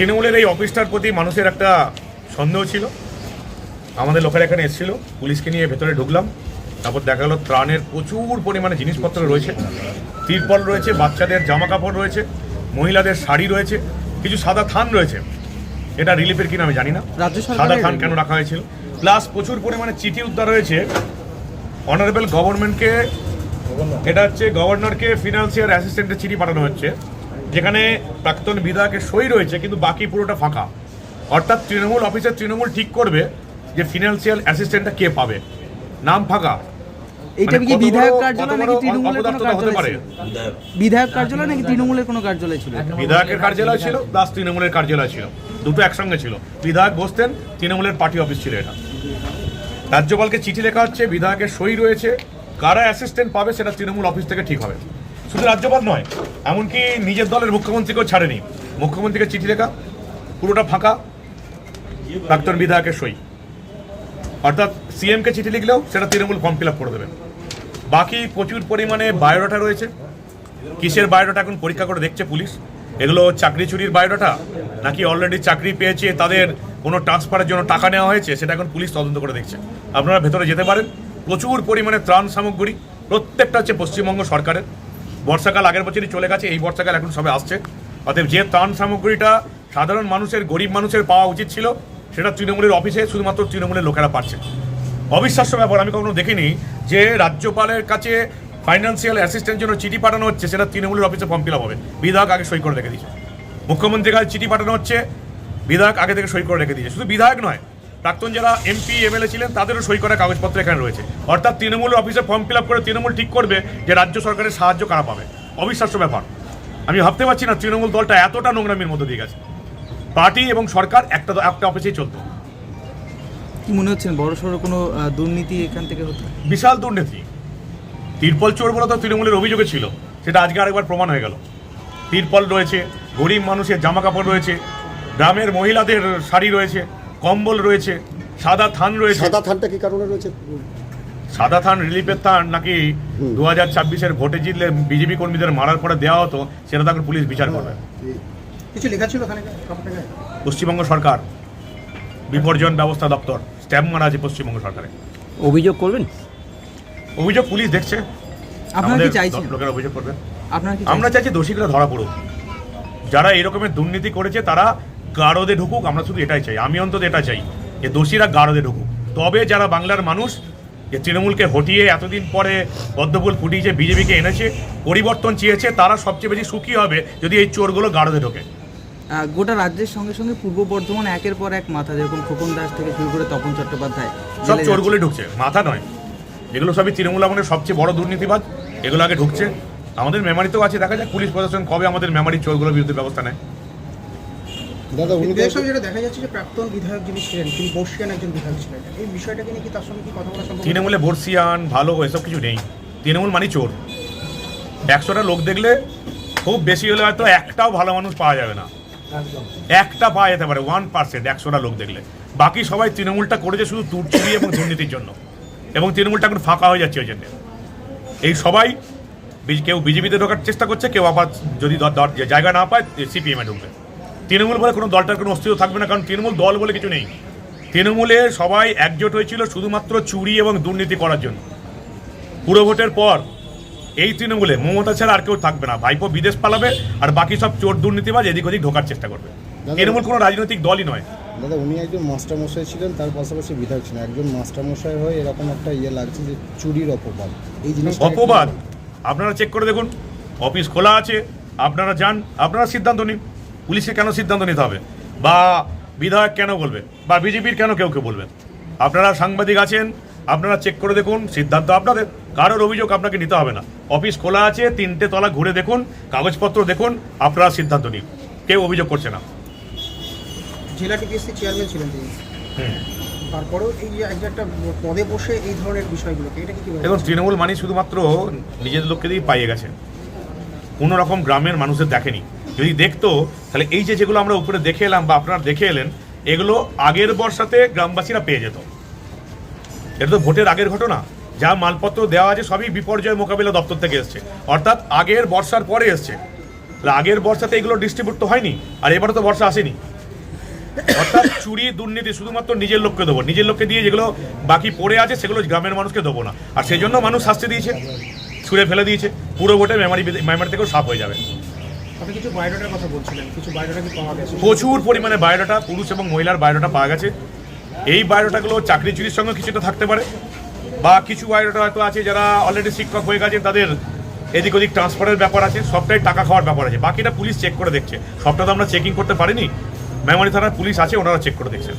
তৃণমূলের এই অফিসটার প্রতি মানুষের একটা সন্দেহ ছিল। আমাদের লোকেরা এখানে এসেছিল, পুলিশকে নিয়ে ভেতরে ঢুকলাম। তারপর দেখা গেল ত্রাণের প্রচুর পরিমাণে জিনিসপত্র রয়েছে, তিরপল রয়েছে, বাচ্চাদের জামা কাপড় রয়েছে, মহিলাদের শাড়ি রয়েছে, কিছু সাদা থান রয়েছে। এটা রিলিফের কিনা আমি জানি না, সাদা থান কেন রাখা হয়েছিল। প্লাস প্রচুর পরিমাণে চিঠি উদ্ধার হয়েছে অনারেবল গভর্নমেন্টকে। এটা হচ্ছে গভর্নরকে ফিনান্সিয়াল অ্যাসিস্ট্যান্টের চিঠি পাঠানো হচ্ছে, যেখানে প্রাক্তন বিধায়কের সই রয়েছে কিন্তু বাকি পুরোটা ফাঁকা। অর্থাৎ তৃণমূল অফিসে তৃণমূল ঠিক করবে যে ফিনান্সিয়াল অ্যাসিস্ট্যান্টটা কে পাবে, নাম ফাঁকা। এইটা কি বিধায়ক কার্যালয় নাকি তৃণমূলের কোনো কার্যালয়? বিধায়ক কার্যালয় নাকি তৃণমূলের কোনো কার্যালয় ছিল? বিধায়কের কার্যালয় ছিল প্লাস তৃণমূলের কার্যালয় ছিল, দুটো একসঙ্গে ছিল। বিধায়ক বসতেন, তৃণমূলের পার্টি অফিস ছিল এটা। রাজ্যপালকে চিঠি লেখা হচ্ছে, বিধায়কের সই রয়েছে, কারা অ্যাসিস্ট্যান্ট পাবে সেটা তৃণমূল অফিস থেকে ঠিক হবে। শুধু রাজ্যপাল নয়, এমনকি নিজের দলের মুখ্যমন্ত্রীকেও ছাড়েনি। মুখ্যমন্ত্রীকে চিঠি লেখা, পুরোটা ফাঁকা, প্রাক্তন বিধায়কের সই। অর্থাৎ সিএমকে চিঠি লিখলেও সেটা তৃণমূল ফর্ম ফিল আপ করে দেবে। বাকি প্রচুর পরিমাণে বায়োডাটা রয়েছে। কিসের বায়োডাটা এখন পরীক্ষা করে দেখছে পুলিশ। এগুলো চাকরি চুরির বায়োডাটা নাকি অলরেডি চাকরি পেয়েছে তাদের কোনো ট্রান্সফারের জন্য টাকা নেওয়া হয়েছে, সেটা এখন পুলিশ তদন্ত করে দেখছে। আপনারা ভেতরে যেতে পারেন। প্রচুর পরিমাণে ত্রাণ সামগ্রী, প্রত্যেকটা হচ্ছে পশ্চিমবঙ্গ সরকারের। বর্ষাকাল আগের বছরই চলে গেছে, এই বর্ষাকাল এখন সবে আসছে। অতএব যে ত্রাণ সামগ্রীটা সাধারণ মানুষের, গরিব মানুষের পাওয়া উচিত ছিল, সেটা তৃণমূলের অফিসে শুধুমাত্র তৃণমূলের লোকেরা পাচ্ছে। অবিশ্বাস্য ব্যাপার। আমি কখনো দেখিনি যে রাজ্যপালের কাছে ফাইন্যান্সিয়াল অ্যাসিস্ট্যান্টের জন্য চিঠি পাঠানো হচ্ছে, সেটা তৃণমূলের অফিসে ফর্ম ফিল আপ হবে। বিধায়ক আগে সই করে রেখে দিয়েছে। মুখ্যমন্ত্রীর কাছে চিঠি পাঠানো হচ্ছে, বিধায়ক আগে থেকে সই করে রেখে দিয়েছে। শুধু বিধায়ক নয়, প্রাক্তন যারা এমপি এমএলএ ছিলেন তাদেরও সই করা কাগজপত্র এখানে রয়েছে। অর্থাৎ তৃণমূলের অফিসে ফর্ম ফিল আপ করে তৃণমূল ঠিক করবে যে রাজ্য সরকারের সাহায্য কারা পাবে। অবিশ্বাস্য ব্যাপার। আমি ভাবতে পারছি না তৃণমূল দলটা এতটা নোংরামির মধ্যে দিয়ে গেছে। পার্টি এবং সরকার একটা অফিসেই চলতো। কি মনে হচ্ছে বড় সড়ো কোনো দুর্নীতি এখান থেকে হতো? বিশাল দুর্নীতি। তিরপল চোর বলে তো তৃণমূলের অভিযোগে ছিল, সেটা আজকে আরেকবার প্রমাণ হয়ে গেল। তিরপল রয়েছে, গরিব মানুষের জামা কাপড় রয়েছে, গ্রামের মহিলাদের শাড়ি রয়েছে, কম্বল রয়েছে, সাদা থান রয়েছে। সাদা থানটা কি কারণে রয়েছে? সাদা থান রিলিফের থান নাকি 2024-এর ভোটে জিতলে বিজেপি কর্মীদের মারার পরে দেওয়া হতো, সেটা তখন পুলিশ বিচার করবে। কিছু লেখা ছিল ওখানে? পশ্চিমবঙ্গ সরকার বিপর্যয় ব্যবস্থা দপ্তর স্ট্যাম্প মারা আছে পশ্চিমবঙ্গ সরকারে। অভিযোগ করবেন? অভিযোগ পুলিশ দেখছে, আপনারা কি চাইছেন? লোকেরা অভিযোগ করবেন। আমরা চাইছি দোষীগুলো ধরা পড়ুক। যারা এই রকমের দুর্নীতি করেছে তারা গারদে ঢুকুক। আমরা শুধু এটাই চাই, আমি অন্তত এটা চাই যে দোষীরা গারদে ঢুকুক। তবে যারা বাংলার মানুষ যে তৃণমূলকে হটিয়ে এতদিন পরে পদ্মফুল ফুটিয়েছে, বিজেপিকে এনেছে, পরিবর্তন চেয়েছে, তারা সবচেয়ে বেশি সুখী হবে যদি এই চোরগুলো গারদে ঢোকে। গোটা রাজ্যের সঙ্গে সঙ্গে পূর্ব বর্ধমান একের পর এক মাথা, যেরকম খোকন দাস থেকে শুরু করে তপন চট্টোপাধ্যায়, সব চোরগুলো ঢুকছে। মাথা নয়, এগুলো সবই তৃণমূল আমলের সবচেয়ে বড় দুর্নীতিবাজ। এগুলো আগে ঢুকছে। আমাদের মেমারিতেও আছে, দেখা যাক পুলিশ প্রশাসন কবে আমাদের মেমারির চোরগুলোর বিরুদ্ধে ব্যবস্থা নেয়। দাদা, যেটা দেখা যাচ্ছে যে প্রাক্তন বিধায়ক যিনি ছিলেন তিনি বর্ষিয়ান একজন বিধায়ক ছিলেন, এই বিষয়টাকে নিয়ে কি তার সঙ্গে কি কথা বলা সম্ভব? তৃণমূলে বর্ষিয়ান ভালো এসব কিছু নেই। তৃণমূল মানে চোর। 100টা লোক দেখলে খুব বেশি হলে হয়তো একটাও ভালো মানুষ পাওয়া যাবে না, একটা পাওয়া যেতে পারে 1%। 100টা লোক দেখলে বাকি সবাই তৃণমূলটা করেছে শুধু চুরি এবং দুর্নীতির জন্য, এবং তৃণমূলটা এখন ফাঁকা হয়ে যাচ্ছে ওই জন্য। এই সবাই কেউ বিজেপিতে ঢোকার চেষ্টা করছে, কেউ আবার যদি জায়গা না পায় সিপিএমে ঢুকবে। তৃণমূল বলে কোনো দলটার কোনো অস্তিত্ব থাকবে না, কারণ তৃণমূল দল বলে কিছু নেই। তৃণমূলে সবাই একজোট হয়েছিল শুধুমাত্র চুরি এবং দুর্নীতি করার জন্য। পুরো ভোটের পর এই তৃণমূলে মমতা ছাড়া আর কেউ থাকবে না। ভাইপো বিদেশ পালাবে আর বাকি সব চোর দুর্নীতিবাজ এদিক ওদিক ঢোকার চেষ্টা করবে। তৃণমূল কোনো রাজনৈতিক দলই নয়। দাদা, উনি একজন মাস্টারমশাই ছিলেন, তার পাশাপাশি বিধায়ক ছিলেন। একজন মাস্টারমশাই হয়ে এরকম একটা লাগছে যে চুরির অপবাদ, এই জিনিস অপবাদ। আপনারা চেক করে দেখুন, অফিস খোলা আছে, আপনারা যান, আপনারা সিদ্ধান্ত নিন। পুলিশকে কেন সিদ্ধান্ত নিতে হবে, বা বিধায়ক কেন বলবে, বা বিজেপির কেন কেউ বলবেন? আপনারা সাংবাদিক আছেন, আপনারা চেক করে দেখুন, সিদ্ধান্ত আপনাদের। কারোর অভিযোগ আপনাকে নিতে হবে না। অফিস খোলা আছে, 3টে তলা ঘুরে দেখুন, কাগজপত্র দেখুন, আপনারা সিদ্ধান্ত নিন। কেউ অভিযোগ করছে না। জেলা টিপিএসসি চেয়ারম্যান ছিলেন তিনি, তারপরেও এই যে একটা পদে বসে এই ধরনের বিষয়গুলোকে, এটা কি? দেখুন, তৃণমূল মানে শুধুমাত্র নিজের লোককে দিয়ে পাইয়ে গেছে, কোনো রকম গ্রামের মানুষের দেখেনি। যদি দেখতো তাহলে এই যেগুলো আমরা উপরে দেখে এলাম বা আপনারা দেখে এলেন, এগুলো আগের বর্ষাতে গ্রামবাসীরা পেয়ে যেত। এটা তো ভোটের আগের ঘটনা। যা মালপত্র দেওয়া আছে সবই বিপর্যয় মোকাবিলা দপ্তর থেকে এসছে, অর্থাৎ আগের বর্ষার পরে এসছে। তাহলে আগের বর্ষাতে এগুলো ডিস্ট্রিবিউট তো হয়নি, আর এবারে তো বর্ষা আসেনি। অর্থাৎ চুরি দুর্নীতি শুধুমাত্র নিজের লোককে দেবো, নিজের লোককে দিয়ে যেগুলো বাকি পড়ে আছে সেগুলো গ্রামের মানুষকে দেবো না, আর সেই জন্য মানুষ শাস্তি দিয়েছে, ছুঁড়ে ফেলে দিয়েছে। পুরো ভোটে মেমারি থেকেও সাফ হয়ে যাবে। আপনি কিছু বায়োডাটার কথা বলছিলেন, কিছু বায়োডাটা কি পাওয়া গেছে? প্রচুর পরিমাণে বায়োডাটা, পুরুষ এবং মহিলার বায়োডাটা পাওয়া গেছে। এই বায়োডাটাগুলো চাকরি চুরির সঙ্গে কিছুটা থাকতে পারে, বা কিছু বায়োডাটা হয়তো আছে যারা অলরেডি শিক্ষক হয়ে গেছেন, তাদের এদিক ওদিক ট্রান্সফারের ব্যাপার আছে, সবটাই টাকা খাওয়ার ব্যাপার আছে। বাকিটা পুলিশ চেক করে দেখছে, সবটা তো আমরা চেকিং করতে পারিনি। মেমারি থানার পুলিশ আছে, ওনারা চেক করে দেখছেন।